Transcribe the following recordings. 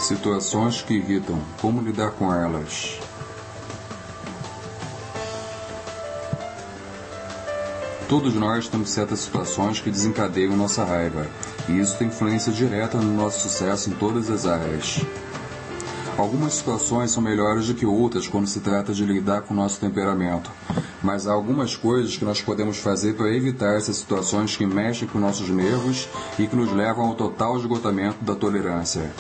Situações que irritam. Como lidar com elas? Todos nós temos certas situações que desencadeiam nossa raiva, e isso tem influência direta no nosso sucesso em todas as áreas. Algumas situações são melhores do que outras quando se trata de lidar com o nosso temperamento, mas há algumas coisas que nós podemos fazer para evitar essas situações que mexem com nossos nervos e que nos levam ao total esgotamento da tolerância.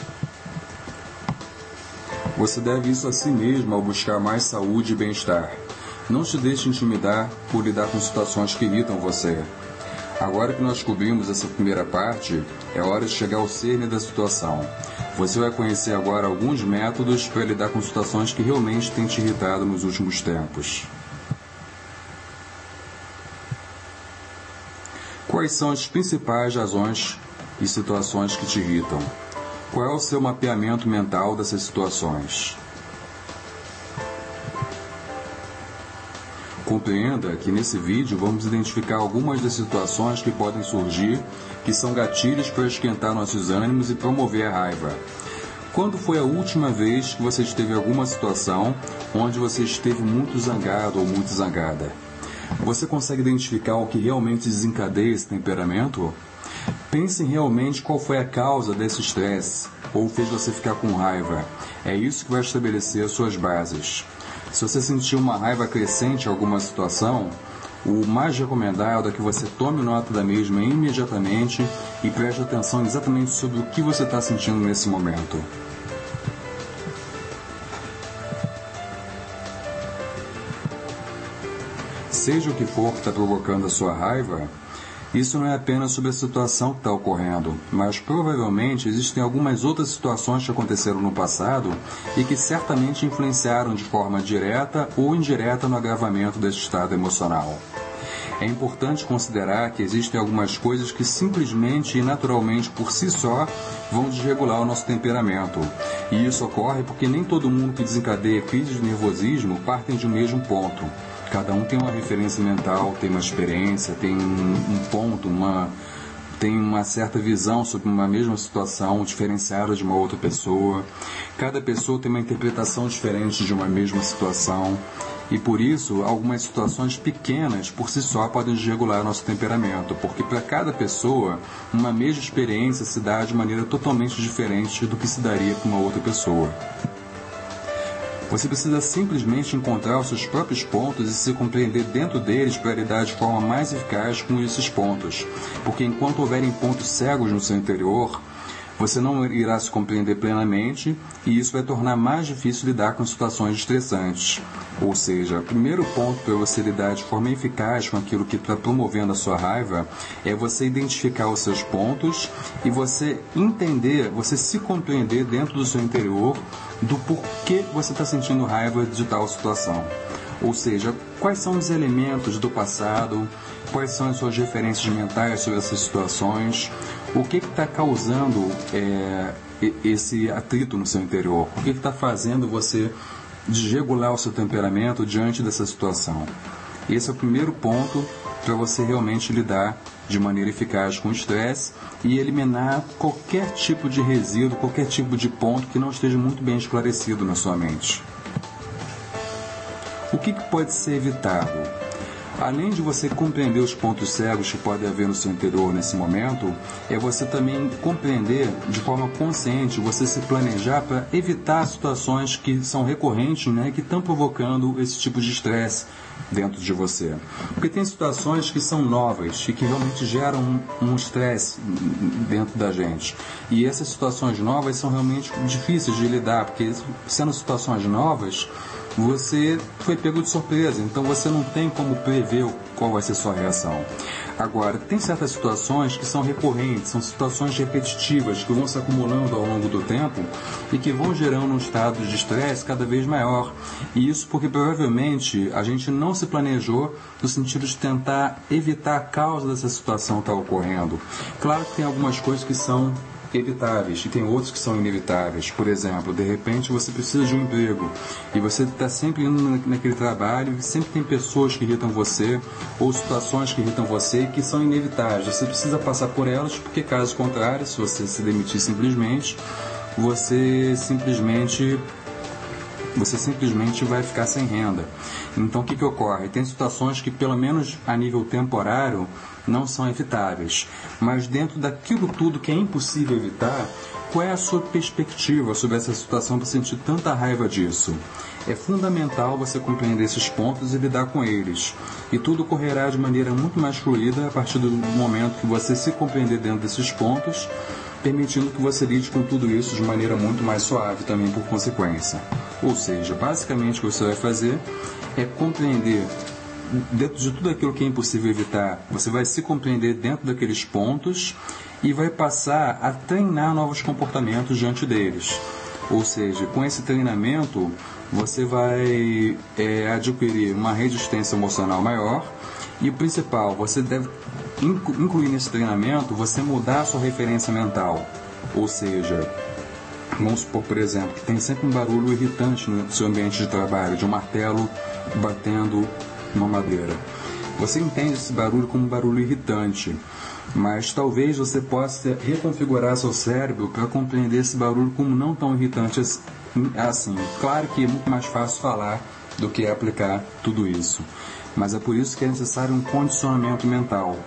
Você deve isso a si mesmo ao buscar mais saúde e bem-estar. Não se deixe intimidar por lidar com situações que irritam você. Agora que nós cobrimos essa primeira parte, é hora de chegar ao cerne da situação. Você vai conhecer agora alguns métodos para lidar com situações que realmente têm te irritado nos últimos tempos. Quais são as principais razões e situações que te irritam? Qual é o seu mapeamento mental dessas situações? Compreenda que nesse vídeo vamos identificar algumas das situações que podem surgir, que são gatilhos para esquentar nossos ânimos e promover a raiva. Quando foi a última vez que você esteve em alguma situação onde você esteve muito zangado ou muito zangada? Você consegue identificar o que realmente desencadeia esse temperamento? Pense realmente qual foi a causa desse estresse ou fez você ficar com raiva. É isso que vai estabelecer as suas bases. Se você sentir uma raiva crescente em alguma situação, o mais recomendado é que você tome nota da mesma imediatamente e preste atenção exatamente sobre o que você está sentindo nesse momento. Seja o que for que está provocando a sua raiva, isso não é apenas sobre a situação que está ocorrendo, mas provavelmente existem algumas outras situações que aconteceram no passado e que certamente influenciaram de forma direta ou indireta no agravamento desse estado emocional. É importante considerar que existem algumas coisas que simplesmente e naturalmente por si só vão desregular o nosso temperamento. E isso ocorre porque nem todo mundo que desencadeia crises de nervosismo partem de um mesmo ponto. Cada um tem uma referência mental, tem uma experiência, tem um ponto, tem uma certa visão sobre uma mesma situação diferenciada de uma outra pessoa. Cada pessoa tem uma interpretação diferente de uma mesma situação. E por isso, algumas situações pequenas por si só podem desregular nosso temperamento, porque para cada pessoa, uma mesma experiência se dá de maneira totalmente diferente do que se daria para uma outra pessoa. Você precisa simplesmente encontrar os seus próprios pontos e se compreender dentro deles para lidar de forma mais eficaz com esses pontos. Porque enquanto houverem pontos cegos no seu interior, você não irá se compreender plenamente e isso vai tornar mais difícil lidar com situações estressantes. Ou seja, o primeiro ponto para você lidar de forma eficaz com aquilo que está promovendo a sua raiva é você identificar os seus pontos e você entender, você se compreender dentro do seu interior do porquê você está sentindo raiva de tal situação. Ou seja, quais são os elementos do passado, quais são as suas referências mentais sobre essas situações, o que está causando esse atrito no seu interior, o que está fazendo você desregular o seu temperamento diante dessa situação. Esse é o primeiro ponto para você realmente lidar de maneira eficaz com o estresse e eliminar qualquer tipo de resíduo, qualquer tipo de ponto que não esteja muito bem esclarecido na sua mente. O que pode ser evitado? Além de você compreender os pontos cegos que podem haver no seu interior nesse momento, é você também compreender de forma consciente, você se planejar para evitar situações que são recorrentes, que estão provocando esse tipo de estresse dentro de você. Porque tem situações que são novas e que realmente geram um estresse dentro da gente. E essas situações novas são realmente difíceis de lidar, porque sendo situações novas, você foi pego de surpresa, então você não tem como prever qual vai ser a sua reação. Agora, tem certas situações que são recorrentes, são situações repetitivas, que vão se acumulando ao longo do tempo e que vão gerando um estado de estresse cada vez maior. E isso porque provavelmente a gente não se planejou no sentido de tentar evitar a causa dessa situação que está ocorrendo. Claro que tem algumas coisas que são evitáveis e tem outros que são inevitáveis. Por exemplo, de repente você precisa de um emprego e você está sempre indo naquele trabalho e sempre tem pessoas que irritam você ou situações que irritam você que são inevitáveis. Você precisa passar por elas porque, caso contrário, se você se demitir simplesmente, você simplesmente vai ficar sem renda. Então, o que ocorre? Tem situações que, pelo menos a nível temporário, não são evitáveis. Mas dentro daquilo tudo que é impossível evitar, qual é a sua perspectiva sobre essa situação para sentir tanta raiva disso? É fundamental você compreender esses pontos e lidar com eles. E tudo correrá de maneira muito mais fluida a partir do momento que você se compreender dentro desses pontos, permitindo que você lide com tudo isso de maneira muito mais suave também por consequência. Ou seja, basicamente o que você vai fazer é compreender dentro de tudo aquilo que é impossível evitar, você vai se compreender dentro daqueles pontos e vai passar a treinar novos comportamentos diante deles. Ou seja, com esse treinamento, você vai adquirir uma resistência emocional maior e o principal, você deve incluir nesse treinamento, você mudar a sua referência mental. Ou seja, vamos supor, por exemplo, que tem sempre um barulho irritante no seu ambiente de trabalho, de um martelo batendo uma madeira. Você entende esse barulho como um barulho irritante, mas talvez você possa reconfigurar seu cérebro para compreender esse barulho como não tão irritante assim. Claro que é muito mais fácil falar do que aplicar tudo isso, mas é por isso que é necessário um condicionamento mental.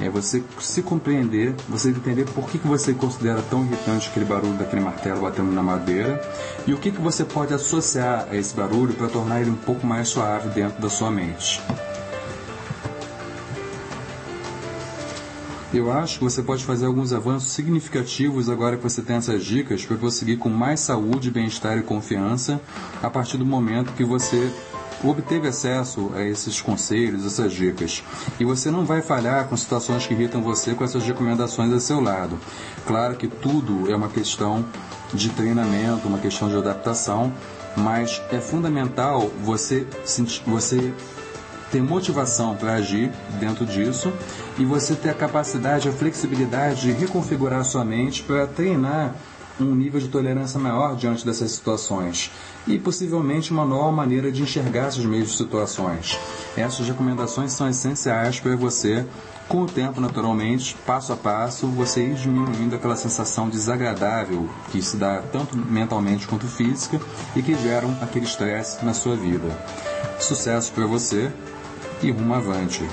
É você se compreender, você entender por que você considera tão irritante aquele barulho daquele martelo batendo na madeira e o que você pode associar a esse barulho para tornar ele um pouco mais suave dentro da sua mente. Eu acho que você pode fazer alguns avanços significativos agora que você tem essas dicas para conseguir com mais saúde, bem-estar e confiança a partir do momento que você obteve acesso a esses conselhos, essas dicas. E você não vai falhar com situações que irritam você com essas recomendações a seu lado. Claro que tudo é uma questão de treinamento, uma questão de adaptação, mas é fundamental você ter motivação para agir dentro disso e você ter a capacidade, a flexibilidade de reconfigurar a sua mente para treinar um nível de tolerância maior diante dessas situações e possivelmente uma nova maneira de enxergar essas mesmas situações. Essas recomendações são essenciais para você, com o tempo naturalmente, passo a passo, você ir diminuindo aquela sensação desagradável que se dá tanto mentalmente quanto física e que geram aquele estresse na sua vida. Sucesso para você e rumo avante!